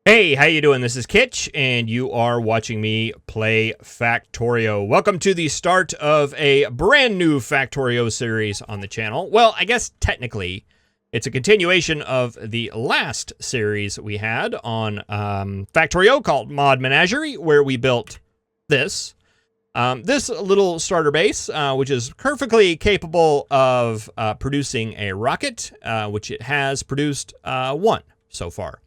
Hey, how you doing? This is Kitch, and you are watching me play Factorio. Welcome to the start of a brand new Factorio series on the channel. Well, I guess technically, it's a continuation of the last series we had on Factorio called Mod Menagerie, where we built this. This little starter base, which is perfectly capable of producing a rocket, which it has produced one so far.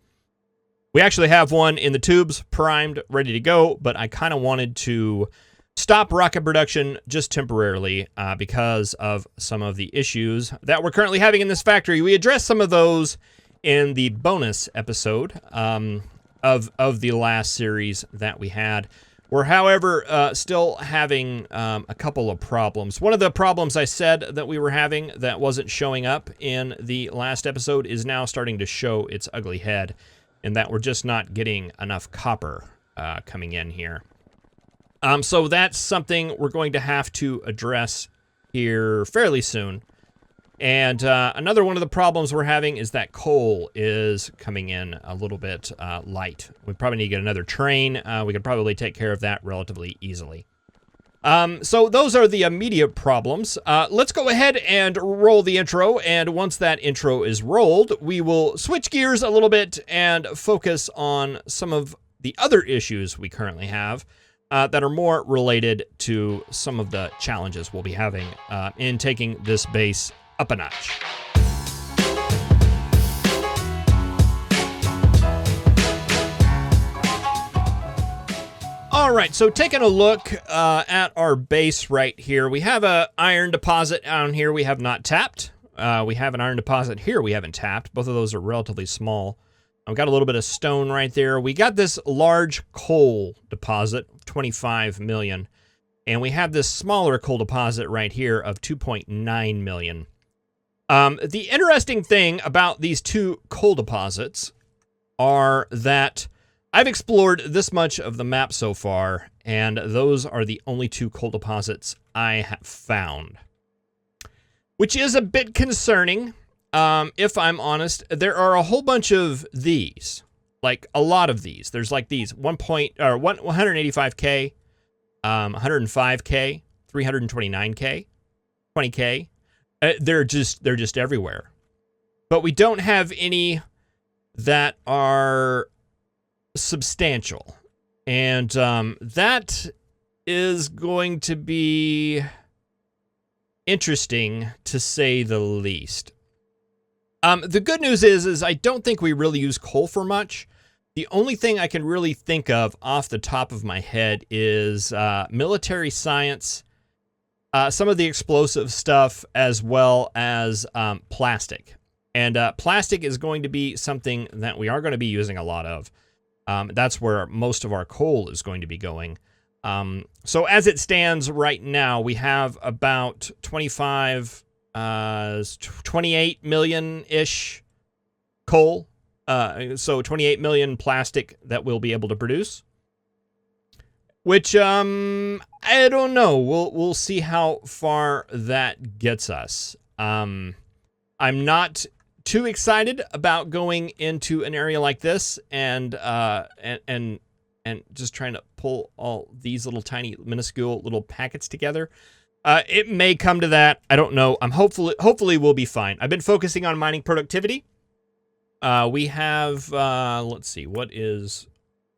We actually have one in the tubes, primed, ready to go, but I kind of wanted to stop rocket production just temporarily because of some of the issues that we're currently having in this factory. We addressed some of those in the bonus episode of the last series that we had. We're, however, still having a couple of problems. One of the problems I said that we were having that wasn't showing up in the last episode is now starting to show its ugly head, and that we're just not getting enough copper coming in here. So that's something we're going to have to address here fairly soon. And another one of the problems we're having is that coal is coming in a little bit light. We probably need to get another train. We could probably take care of that relatively easily. So those are the immediate problems. Let's go ahead and roll the intro, and once that intro is rolled, we will switch gears a little bit and focus on some of the other issues we currently have that are more related to some of the challenges we'll be having in taking this base up a notch. All right, so taking a look at our base right here, we have an iron deposit down here we have not tapped. We have an iron deposit here we haven't tapped. Both of those are relatively small. I've got a little bit of stone right there. We got this large coal deposit, 25 million. And we have this smaller coal deposit right here of 2.9 million. The interesting thing about these two coal deposits are that I've explored this much of the map so far, and those are the only two coal deposits I have found. Which is a bit concerning, if I'm honest. There are a whole bunch of these, like a lot of these. There's like these 185K, 105K, 329K, 20K. They're just everywhere. But we don't have any that are substantial, and that is going to be interesting to say the least. The good news is I don't think we really use coal for much. The only thing I can really think of off the top of my head is military science, some of the explosive stuff, as well as plastic. And plastic is going to be something that we are going to be using a lot of. That's where most of our coal is going to be going. So as it stands right now, we have about 28 million-ish coal. So 28 million plastic that we'll be able to produce. Which, I don't know. We'll see how far that gets us. I'm not too excited about going into an area like this and just trying to pull all these little tiny minuscule little packets together. It may come to that. I don't know. Hopefully we'll be fine. I've been focusing on mining productivity. We have let's see, what is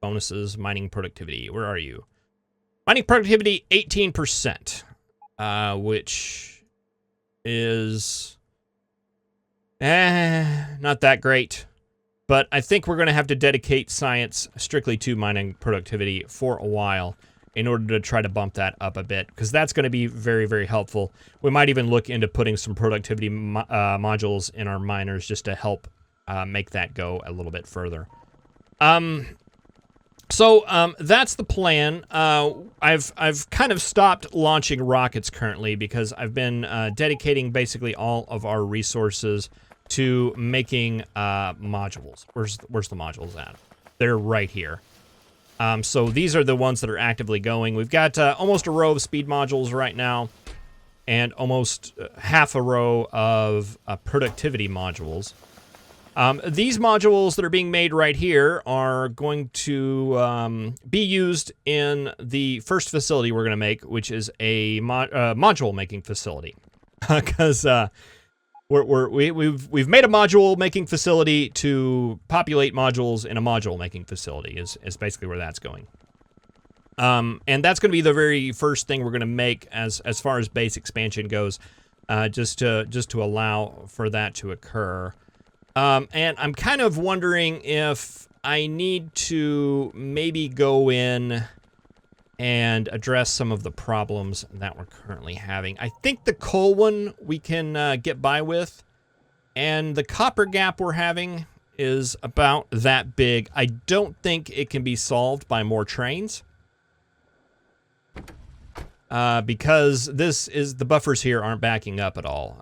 bonuses mining productivity? Where are you? Mining productivity 18%, which is not that great, but I think we're going to have to dedicate science strictly to mining productivity for a while in order to try to bump that up a bit, because that's going to be very, very helpful. We might even look into putting some productivity modules in our miners just to help make that go a little bit further. So that's the plan. I've kind of stopped launching rockets currently because I've been dedicating basically all of our resources to making modules. Where's the modules at? They're right here. So these are the ones that are actively going. We've got almost a row of speed modules right now, and almost half a row of productivity modules. These modules that are being made right here are going to be used in the first facility we're going to make, which is a module making facility. Because we've made a module making facility to populate modules in a module making facility is basically where that's going. And that's going to be the very first thing we're going to make as far as base expansion goes, just to allow for that to occur. And I'm kind of wondering if I need to maybe go in and address some of the problems that we're currently having. I think the coal one we can get by with, and the copper gap we're having is about that big. I don't think it can be solved by more trains. Because the buffers here aren't backing up at all.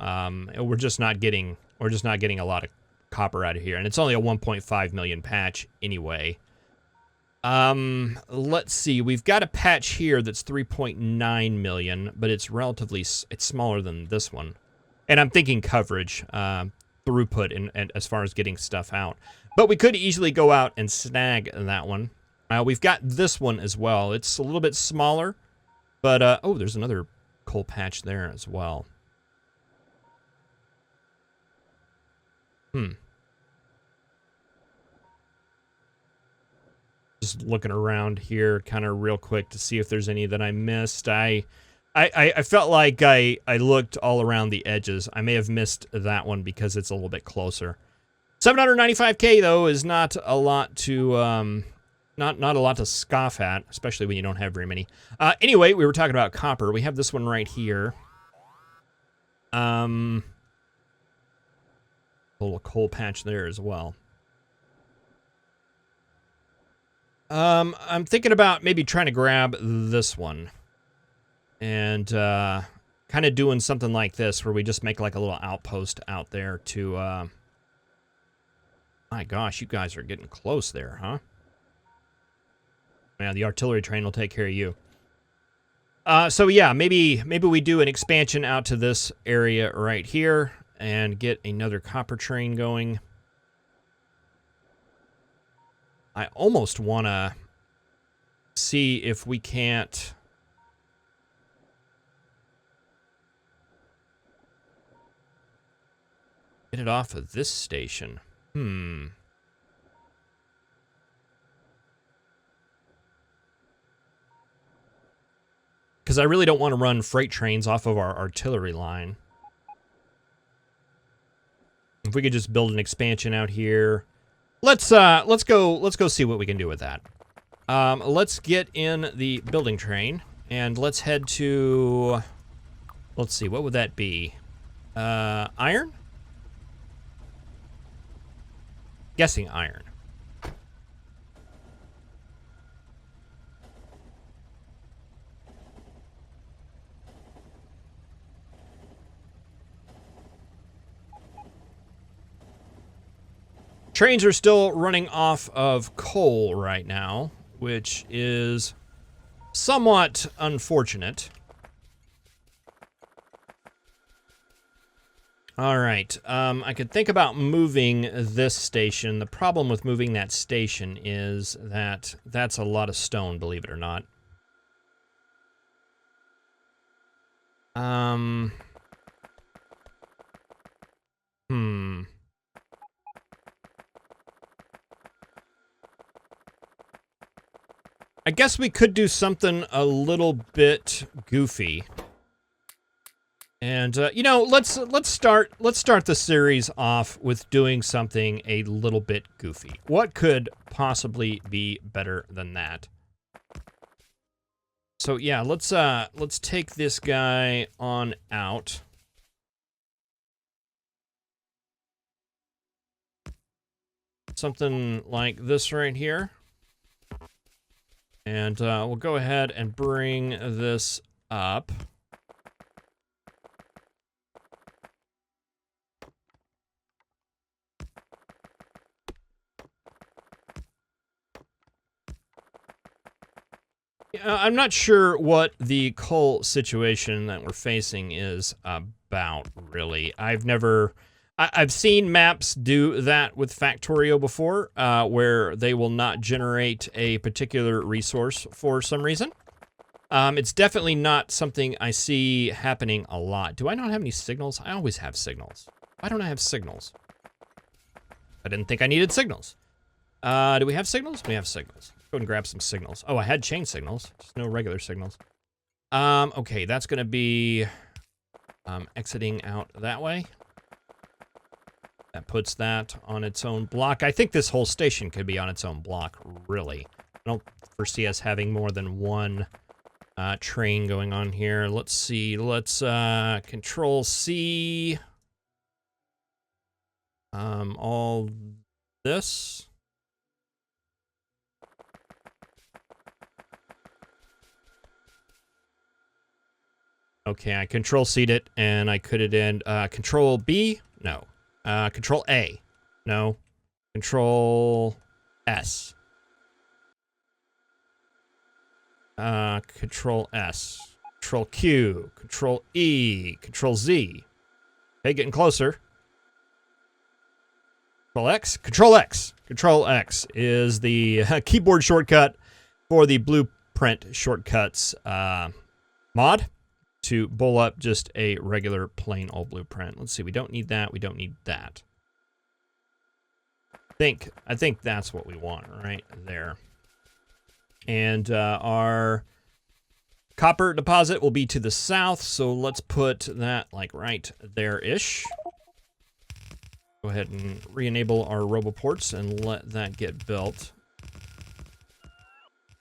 We're just not getting a lot of copper out of here, and it's only a 1.5 million patch anyway. Let's see. We've got a patch here that's 3.9 million, but it's smaller than this one. And I'm thinking coverage, throughput, and as far as getting stuff out. But we could easily go out and snag that one. We've got this one as well. It's a little bit smaller, but oh, there's another coal patch there as well. Just looking around here kind of real quick to see if there's any that I missed. I felt like I looked all around the edges. I may have missed that one because it's a little bit closer. 795K though is not a lot to not a lot to scoff at, especially when you don't have very many. Anyway, we were talking about copper. We have this one right here. A little coal patch there as well. I'm thinking about maybe trying to grab this one and kind of doing something like this where we just make like a little outpost out there to my gosh, you guys are getting close there, huh? Yeah, the artillery train will take care of you. So yeah, maybe we do an expansion out to this area right here and get another copper train going. I almost want to see if we can't get it off of this station. Because I really don't want to run freight trains off of our artillery line. If we could just build an expansion out here. Let's go see what we can do with that. Let's get in the building train and let's head to, let's see, what would that be? Iron? Guessing iron. Trains are still running off of coal right now, which is somewhat unfortunate. All right, I could think about moving this station. The problem with moving that station is that that's a lot of stone, believe it or not. I guess we could do something a little bit goofy. And you know, let's start the series off with doing something a little bit goofy. What could possibly be better than that? So yeah, let's take this guy on out. Something like this right here. And we'll go ahead and bring this up. I'm not sure what the coal situation that we're facing is about, really. I've never I've seen maps do that with Factorio before, where they will not generate a particular resource for some reason. It's definitely not something I see happening a lot. Do I not have any signals? I always have signals. Why don't I have signals? I didn't think I needed signals. Do we have signals? We have signals. Go and grab some signals. Oh, I had chain signals, just no regular signals. Okay, that's gonna be exiting out that way. That puts that on its own block. I think this whole station could be on its own block, really. I don't foresee us having more than one train going on here. Let's see. Let's Control C. All this. Okay, I Control C'd it, and I could it in Control B? No. Control A? No. Control S. Control S. Control Q. Control E. Control Z. Okay, getting closer. Control X? Control X. Control X is the keyboard shortcut for the Blueprint Shortcuts mod to bowl up just a regular plain old blueprint. Let's see, we don't need that, we don't need that. I think that's what we want right there. And our copper deposit will be to the south, so let's put that like right there-ish. Go ahead and re-enable our roboports and let that get built.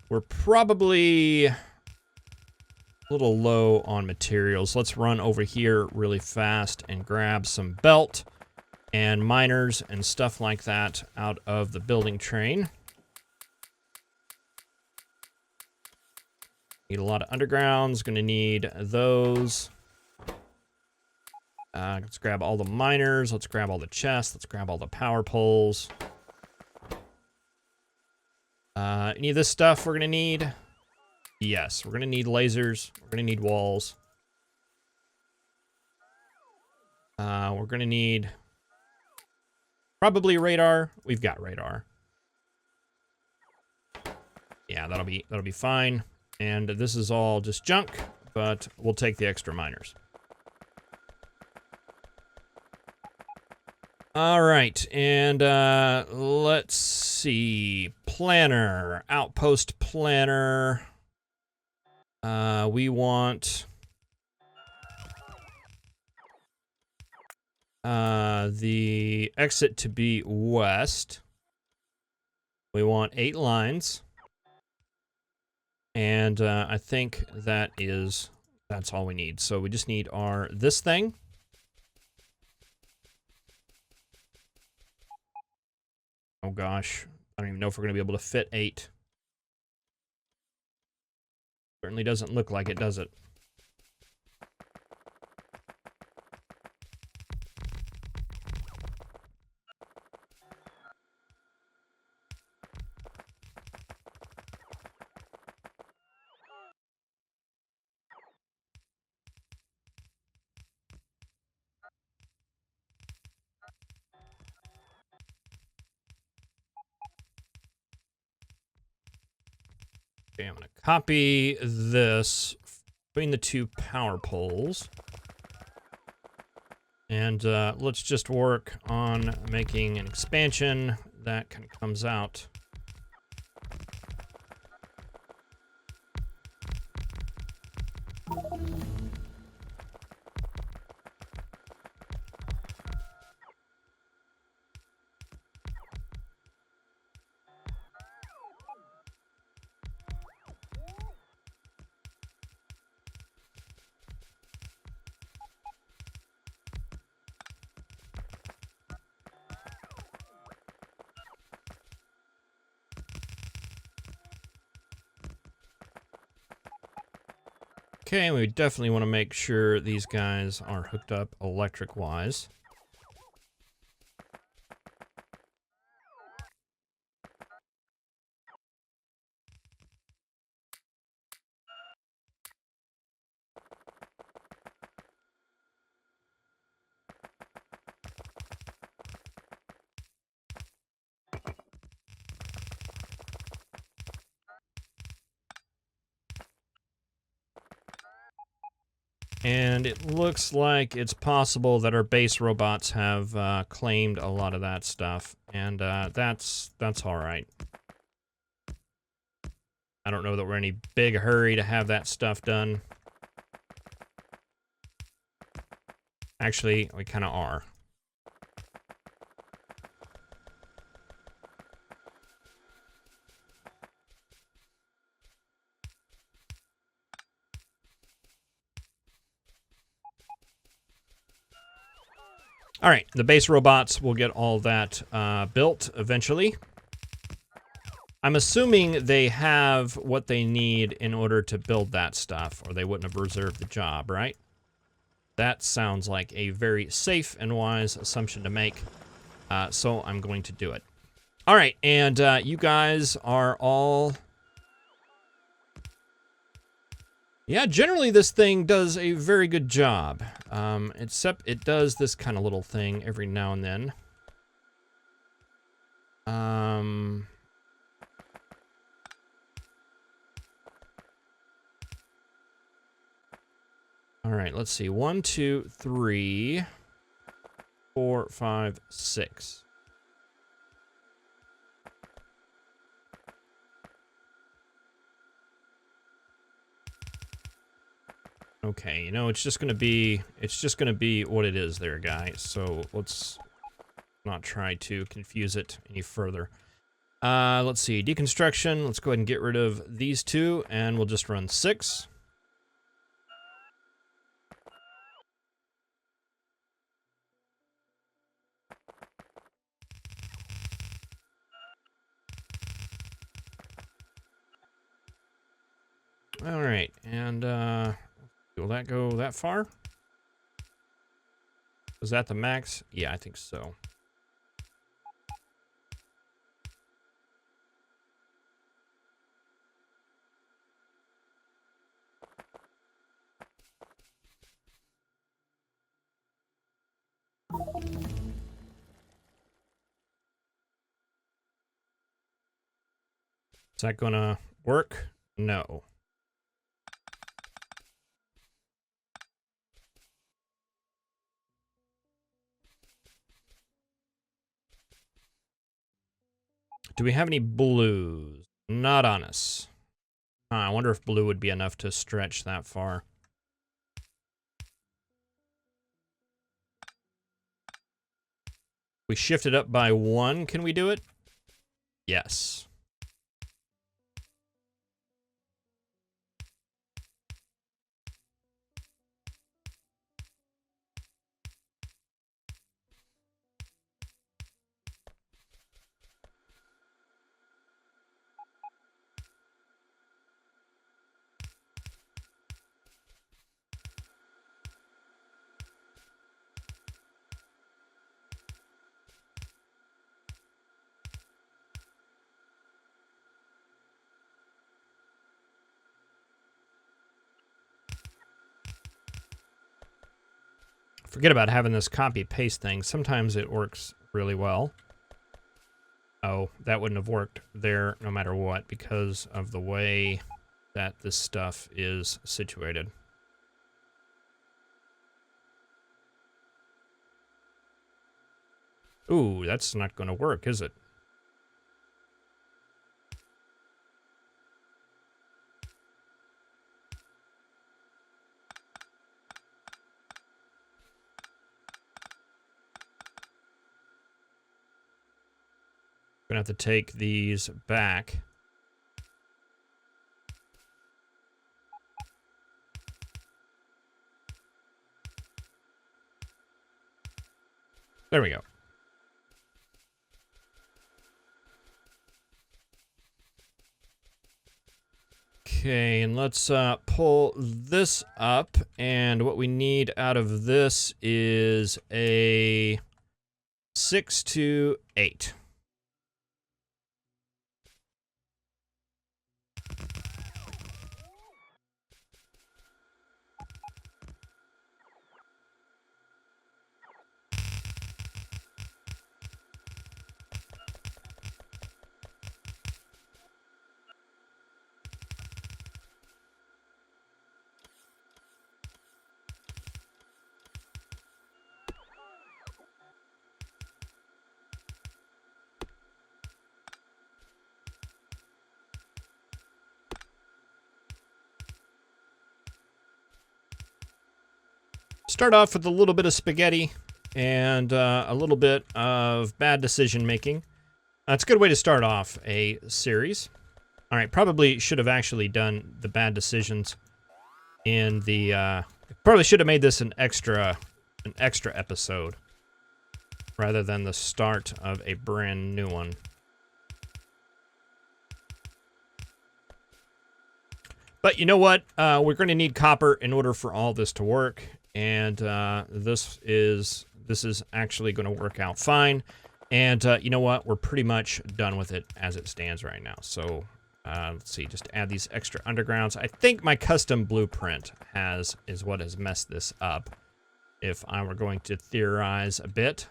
We're probably a little low on materials. Let's run over here really fast and grab some belt and miners and stuff like that out of the building train. Need a lot of undergrounds, gonna need those. Let's grab all the miners, let's grab all the chests, let's grab all the power poles. Any of this stuff we're gonna need? Yes, we're gonna need lasers, we're gonna need walls. We're gonna need probably radar. We've got radar. Yeah, that'll be fine. And this is all just junk, but we'll take the extra miners. All right, and let's see. Planner, outpost planner. We want the exit to be west. We want 8 lines. And I think that's all we need. So we just need this thing. Oh gosh, I don't even know if we're gonna be able to fit 8. Certainly doesn't look like it, does it? Okay, I'm gonna copy this between the 2 power poles. And let's just work on making an expansion that comes out. Okay, we definitely want to make sure these guys are hooked up electric-wise. And it looks like it's possible that our base robots have claimed a lot of that stuff, and that's all right. I don't know that we're in any big hurry to have that stuff done. Actually, we kind of are. All right, the base robots will get all that built eventually. I'm assuming they have what they need in order to build that stuff, or they wouldn't have reserved the job, right? That sounds like a very safe and wise assumption to make, so I'm going to do it. All right, and you guys are all... Yeah, generally this thing does a very good job, except it does this kind of little thing every now and then. All right, let's see. 1, 2, 3, 4, 5, 6. Okay, you know, it's just gonna be what it is there, guys. So let's not try to confuse it any further. Let's see, deconstruction. Let's go ahead and get rid of these two, and we'll just run 6. All right, and will that go that far? Was that the max? Yeah, I think so. Is that gonna work? No. Do we have any blues? Not on us. I wonder if blue would be enough to stretch that far. We shift it up by 1. Can we do it? Yes. Forget about having this copy-paste thing. Sometimes it works really well. Oh, that wouldn't have worked there no matter what because of the way that this stuff is situated. Ooh, that's not going to work, is it? Gonna have to take these back. There we go. Okay, and let's pull this up, and what we need out of this is a 6 to 8. start off with a little bit of spaghetti and a little bit of bad decision making. It's a good way to start off a series. All right, probably should have actually done the bad decisions in the. Probably should have made this an extra episode rather than the start of a brand new one. But you know what? We're going to need copper in order for all this to work, and this is actually going to work out fine. And you know what? We're pretty much done with it as it stands right now. So let's see, just add these extra undergrounds. I think my custom blueprint is what has messed this up. If I were going to theorize a bit.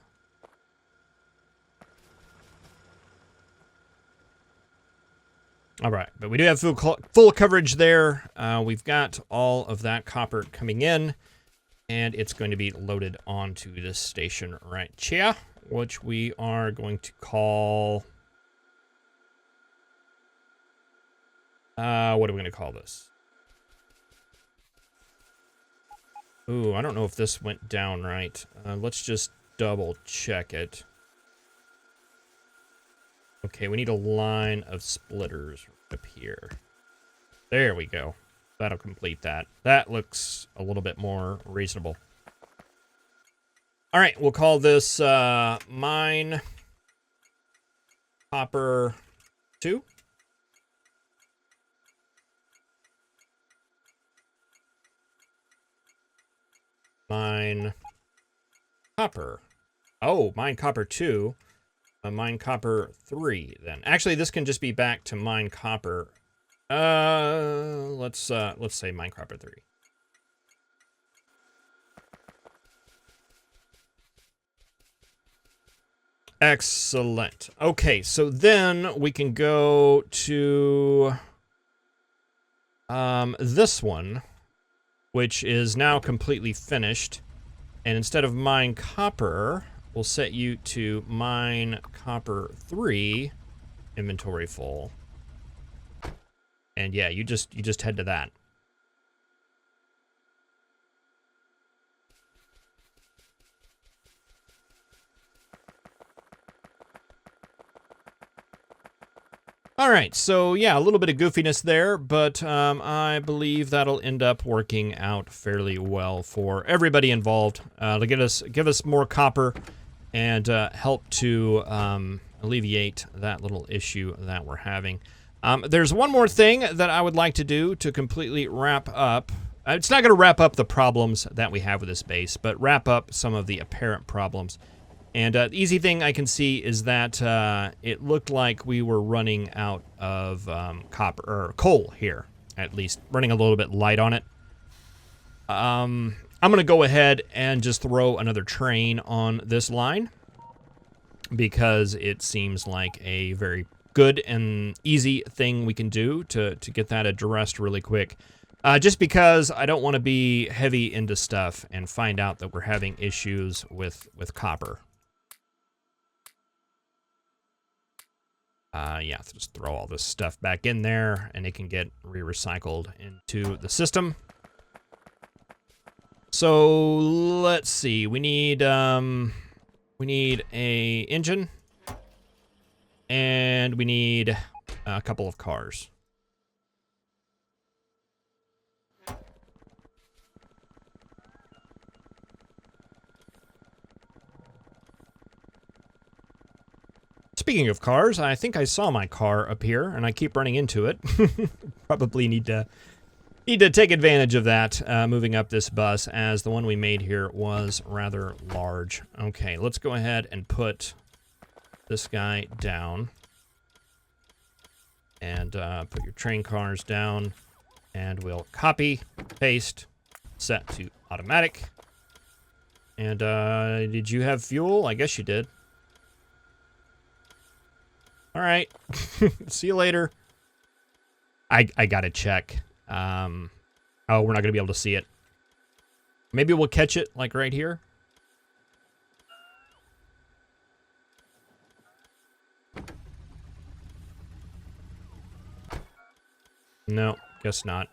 All right, but we do have full coverage there. We've got all of that copper coming in, and it's going to be loaded onto this station right here, which we are going to call... what are we going to call this? Ooh, I don't know if this went down right. Let's just double check it. Okay, we need a line of splitters up here. There we go. That'll complete that. That looks a little bit more reasonable. All right, we'll call this mine copper 2. Mine copper. Oh, mine copper 2. Mine copper 3 then. Actually, this can just be back to mine copper. Let's say mine copper 3. Excellent. Okay, so then we can go to this one, which is now completely finished. And instead of mine copper, we'll set you to mine copper 3, inventory full. And yeah, you just head to that. All right, so yeah, a little bit of goofiness there, but I believe that'll end up working out fairly well for everybody involved. To give us more copper and help to alleviate that little issue that we're having. There's one more thing that I would like to do to completely wrap up. It's not going to wrap up the problems that we have with this base, but wrap up some of the apparent problems. And the easy thing I can see is that it looked like we were running out of copper or coal here, at least running a little bit light on it. I'm going to go ahead and just throw another train on this line because it seems like a very good and easy thing we can do to get that addressed really quick. Just because I don't want to be heavy into stuff and find out that we're having issues with copper. Yeah, just throw all this stuff back in there, and it can get re-recycled into the system. So let's see. We need a engine, and we need a couple of cars. Speaking of cars, I think I saw my car up here, and I keep running into it. Probably need to take advantage of that moving up this bus, as the one we made here was rather large. Okay, let's go ahead and put this guy down. And put your train cars down. And we'll copy, paste, set to automatic. And did you have fuel? I guess you did. All right. See you later. I gotta check. Oh, we're not gonna be able to see it. Maybe we'll catch it, like, right here. No, guess not.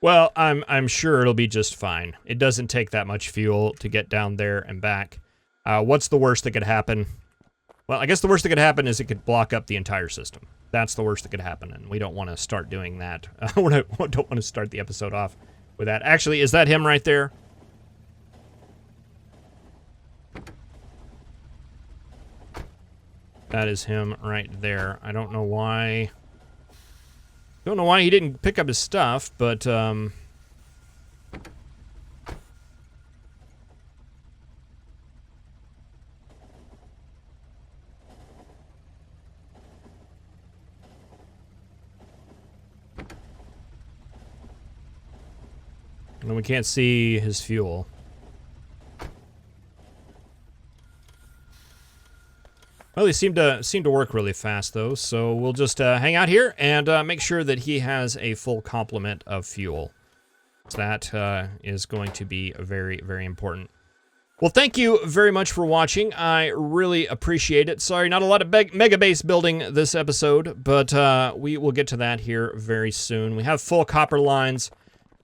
Well, I'm sure it'll be just fine. It doesn't take that much fuel to get down there and back. What's the worst that could happen? Well, I guess the worst that could happen is it could block up the entire system. That's the worst that could happen, and we don't want to start doing that. I don't want to start the episode off with that. Actually, is that him right there? That is him right there. I don't know why. Don't know why he didn't pick up his stuff, but and we can't see his fuel. Well, they seem to work really fast though, so we'll just hang out here and make sure that he has a full complement of fuel. So that is going to be very, very important. Well, thank you very much for watching. I really appreciate it. Sorry, not a lot of megabase building this episode, but we will get to that here very soon. We have full copper lines,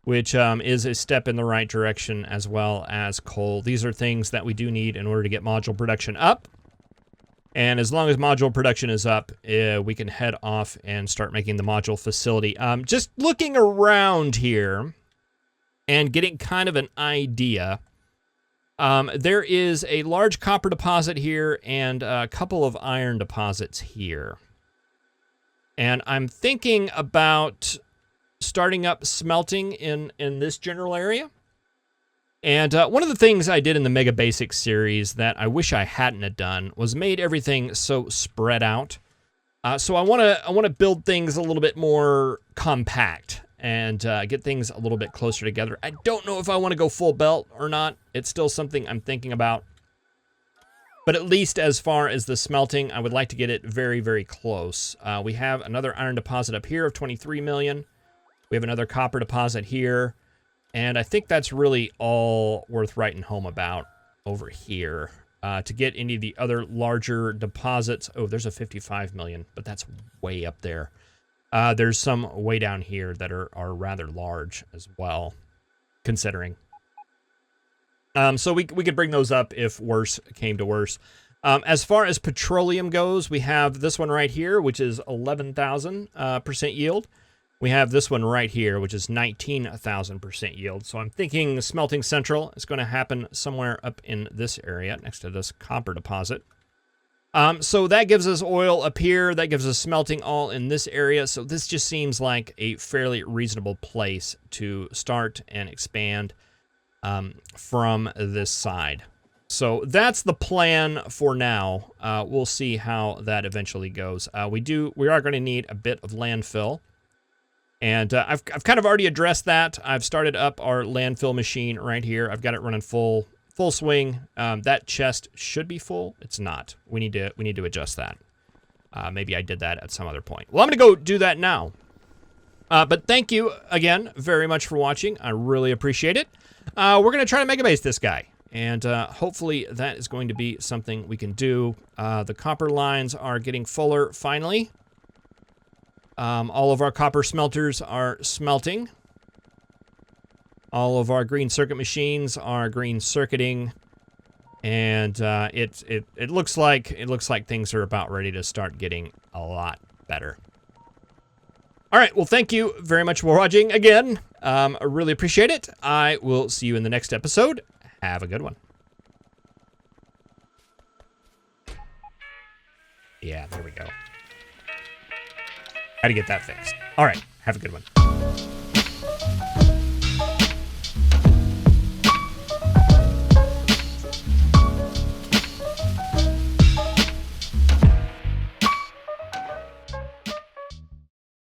which is a step in the right direction, as well as coal. These are things that we do need in order to get module production up. And as long as module production is up, we can head off and start making the module facility. Just looking around here and getting kind of an idea. There is a large copper deposit here and a couple of iron deposits here. And I'm thinking about starting up smelting in this general area. And one of the things I did in the Megabasing series that I wish I hadn't have done was made everything so spread out. So I want to build things a little bit more compact and get things a little bit closer together. I don't know if I want to go full belt or not. It's still something I'm thinking about. But at least as far as the smelting, I would like to get it very, very close. We have another iron deposit up here of 23 million. We have another copper deposit here. And I think that's really all worth writing home about over here. To get any of the other larger deposits. Oh, there's a 55 million, but that's way up there. There's some way down here that are rather large as well, considering. So we could bring those up if worse came to worse. As far as petroleum goes, we have this one right here, which is 11,000% yield. We have this one right here, which is 19,000% yield. So I'm thinking smelting central is going to happen somewhere up in this area next to this copper deposit. So that gives us oil up here. That gives us smelting all in this area. So this just seems like a fairly reasonable place to start and expand from this side. So that's the plan for now. We'll see how that eventually goes. We are going to need a bit of landfill. And I've kind of already addressed that. I've started up our landfill machine right here. I've got it running full swing. That chest should be full. It's not. We need to adjust that. Maybe I did that at some other point. Well, I'm going to go do that now. But thank you again very much for watching. I really appreciate it. We're going to try to megabase this guy. And hopefully that is going to be something we can do. The copper lines are getting fuller finally. All of our copper smelters are smelting. All of our green circuit machines are green circuiting, and it looks like things are about ready to start getting a lot better. All right, well, thank you very much for watching again. I really appreciate it. I will see you in the next episode. Have a good one. Yeah, there we go. How to get that fixed. All right, have a good one.